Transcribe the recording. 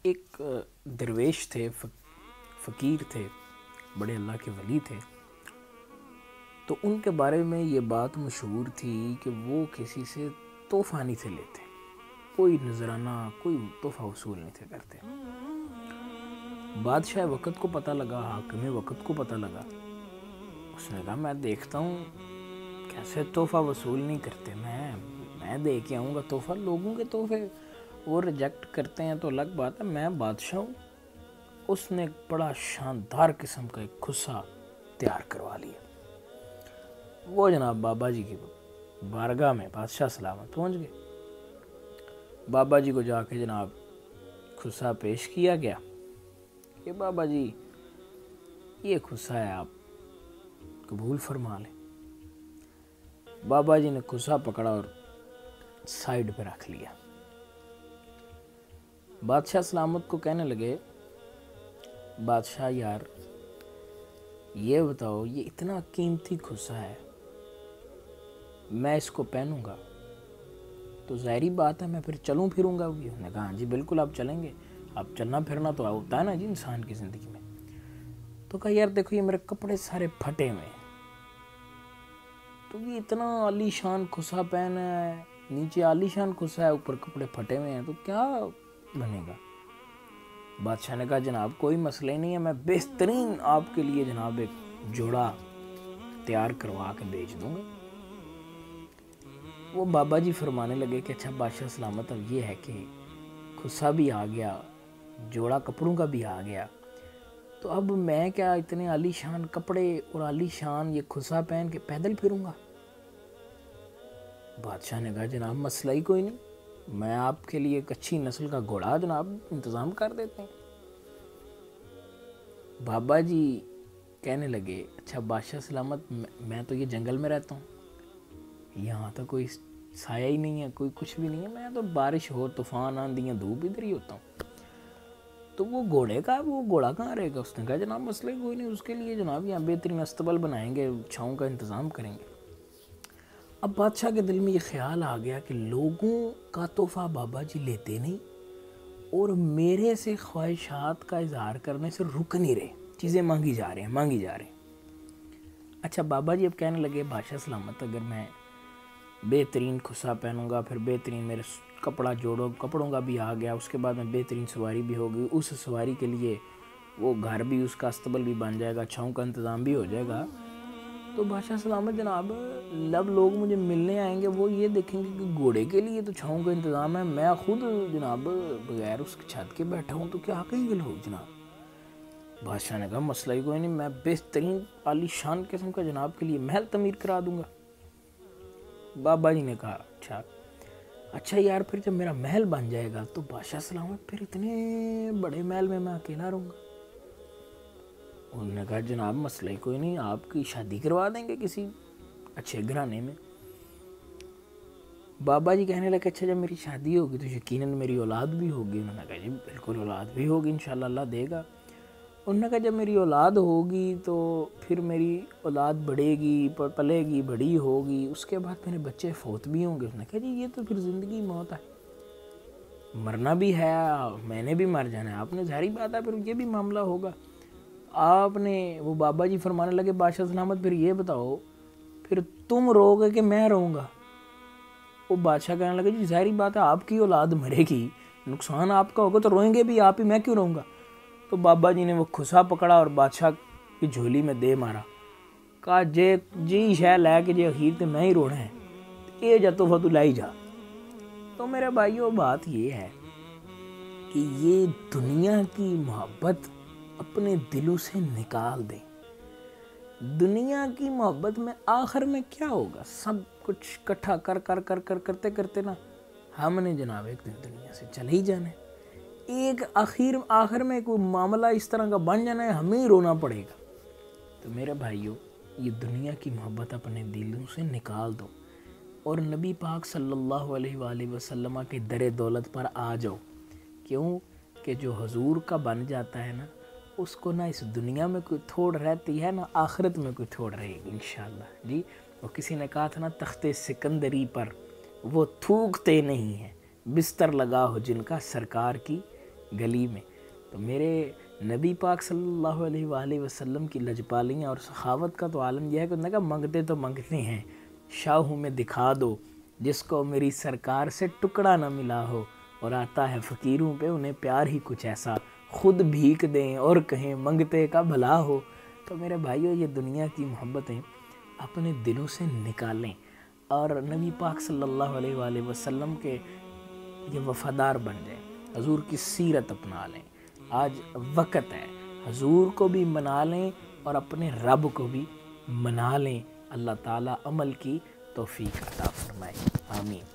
ایک درویش تھے، فقیر تھے، بڑے اللہ کے ولی تھے. تو ان کے بارے میں یہ بات مشہور تھی کہ وہ کسی سے تحفہ نہیں تھے لیتے، کوئی نذرانہ، کوئی تحفہ وصول نہیں تھے کرتے. بادشاہ وقت کو پتہ لگا، حاکم وقت کو پتہ لگا. اس نے کہا میں دیکھتا ہوں کیسے تحفہ وصول نہیں کرتے، میں دے کے آؤں گا تحفہ. لوگوں کے تحفے وہ ریجیکٹ کرتے ہیں تو الگ بات ہے، میں بادشاہ ہوں. اس نے بڑا شاندار قسم کا ایک خصہ تیار کروا لیا. وہ جناب بابا جی کی بارگاہ میں بادشاہ سلامت پہنچ گئے. بابا جی کو جا کے جناب خصہ پیش کیا گیا کہ بابا جی یہ خصہ ہے، آپ قبول فرما لیں. بابا جی نے خصہ پکڑا اور سائیڈ پہ رکھ لیا. بادشاہ سلامت کو کہنے لگے بادشاہ یار یہ بتاؤ، یہ اتنا قیمتی خصہ ہے، میں اس کو پہنوں گا تو ظاہری بات ہے میں پھر چلوں پھروں گا. انہوں نے کہا ہاں جی بالکل آپ چلیں گے، آپ چلنا پھرنا تو ہوتا ہے نا جی انسان کی زندگی میں. تو کہا یار دیکھو یہ میرے کپڑے سارے پھٹے ہوئے ہیں، تو یہ اتنا عالی شان خصہ پہنا ہے، نیچے عالی شان خصہ ہے، اوپر کپڑے پھٹے ہوئے ہیں، تو کیا بنے گا؟ بادشاہ نے کہا جناب کوئی مسئلہ نہیں ہے، میں بہترین آپ کے لیے جناب ایک جوڑا تیار کروا کے بھیج دوں گا. وہ بابا جی فرمانے لگے کہ اچھا بادشاہ سلامت، اب یہ ہے کہ خصہ بھی آ گیا، جوڑا کپڑوں کا بھی آ گیا، تو اب میں کیا اتنے عالی شان کپڑے اور عالی شان یہ خصہ پہن کے پیدل پھروں گا؟ بادشاہ نے کہا جناب مسئلہ ہی کوئی نہیں، میں آپ کے لیے ایک اچھی نسل کا گھوڑا جناب انتظام کر دیتے ہیں. بابا جی کہنے لگے اچھا بادشاہ سلامت، میں تو یہ جنگل میں رہتا ہوں، یہاں تو کوئی سایہ ہی نہیں ہے، کوئی کچھ بھی نہیں ہے، میں تو بارش ہو طوفان آندیاں دھوپ ادھر ہی ہوتا ہوں، تو وہ گھوڑے کا وہ گھوڑا کہاں رہے گا؟ اس نے کہا جناب مسئلہ ہی کوئی نہیں، اس کے لیے جناب یہاں بہترین استبل بنائیں گے، چھاؤں کا انتظام کریں گے. اب بادشاہ کے دل میں یہ خیال آ گیا کہ لوگوں کا تحفہ بابا جی لیتے نہیں اور میرے سے خواہشات کا اظہار کرنے سے رک نہیں رہے، چیزیں مانگی جا رہے ہیں. اچھا بابا جی اب کہنے لگے بادشاہ سلامت، اگر میں بہترین خصہ پہنوں گا، پھر بہترین میرے کپڑوں کا بھی آ گیا، اس کے بعد میں بہترین سواری بھی ہوگی، اس سواری کے لیے وہ گھر بھی، اس کا استبل بھی بن جائے گا، چھاؤں کا انتظام بھی ہو جائے گا، تو بادشاہ سلامت جناب لب لوگ مجھے ملنے آئیں گے وہ یہ دیکھیں گے کہ گھوڑے کے لیے تو چھاؤں کا انتظام ہے، میں خود جناب بغیر اس چھت کے بیٹھا ہوں، تو کیا کہیں گے لوگ جناب؟ بادشاہ نے کہا مسئلہ ہی کوئی نہیں، میں بہترین عالی شان قسم کا جناب کے لیے محل تعمیر کرا دوں گا. بابا جی نے کہا اچھا یار پھر جب میرا محل بن جائے گا تو بادشاہ سلامت پھر اتنے بڑے محل میں اکیلا رہوں گا. انہوں نے کہا جناب مسئلہ ہی کوئی نہیں، آپ کی شادی کروا دیں گے کسی اچھے گھرانے میں. بابا جی کہنے لگے اچھا جب میری شادی ہوگی تو یقیناً میری اولاد بھی ہوگی. انہوں نے کہا جی بالکل اولاد بھی ہوگی، انشاءاللہ اللہ دے گا. انہوں نے کہا جب میری اولاد ہوگی تو پھر میری اولاد بڑھے گی، پلے گی، بڑی ہوگی، اس کے بعد میرے بچے فوت بھی ہوں گے. انہوں نے کہا جی یہ تو پھر زندگی موت ہے، مرنا بھی ہے، میں نے بھی مر جانا ہے، آپ نے ظاہری بات ہے پھر یہ بھی معاملہ ہوگا. آپ نے وہ بابا جی فرمانے لگے بادشاہ سلامت پھر یہ بتاؤ پھر تم رو گے کہ میں رہوں گا؟ وہ بادشاہ کہنے لگے جی ظاہری بات ہے آپ کی اولاد مرے گی، نقصان آپ کا ہوگا تو روئیں گے بھی آپ ہی، میں کیوں رہوں گا؟ تو بابا جی نے وہ خصہ پکڑا اور بادشاہ کی جھولی میں دے مارا، کہا جی شہ لے کے جی اخیر تے میں ہی رونا ہے، یہ جا تحفہ تو لائی جا. تو میرے بھائیو بات یہ ہے کہ یہ دنیا کی محبت اپنے دلوں سے نکال دیں. دنیا کی محبت میں آخر میں کیا ہوگا؟ سب کچھ کٹھا کرتے نا ہم نے جناب ایک دن دنیا سے چلے ہی جانا ہے. ایک آخر میں کوئی معاملہ اس طرح کا بن جانا ہے، ہمیں رونا پڑے گا. تو میرے بھائیو یہ دنیا کی محبت اپنے دلوں سے نکال دو اور نبی پاک صلی اللہ علیہ وآلہ وسلم کے در دولت پر آ جاؤ. کیوں کہ جو حضور کا بن جاتا ہے نا اس کو نہ اس دنیا میں کوئی تھوڑ رہتی ہے، نہ آخرت میں کوئی تھوڑ رہے گی انشاءاللہ. جی وہ کسی نے کہا تھا نا تخت سکندری پر وہ تھوکتے نہیں ہیں، بستر لگا ہو جن کا سرکار کی گلی میں. تو میرے نبی پاک صلی اللہ علیہ وآلہ وسلم کی لجپالیاں اور سخاوت کا تو عالم یہ ہے کہ انہوں نے کہا منگتے تو منگتے ہیں، شاہوں میں دکھا دو جس کو میری سرکار سے ٹکڑا نہ ملا ہو، اور آتا ہے فقیروں پہ انہیں پیار ہی کچھ ایسا، خود بھیک دیں اور کہیں منگتے کا بھلا ہو. تو میرے بھائیو، یہ دنیا کی محبتیں اپنے دلوں سے نکالیں اور نبی پاک صلی اللہ علیہ وآلہ وسلم کے یہ وفادار بن جائیں، حضور کی سیرت اپنا لیں. آج وقت ہے، حضور کو بھی منا لیں اور اپنے رب کو بھی منا لیں. اللہ تعالیٰ عمل کی توفیق عطا فرمائے. آمین.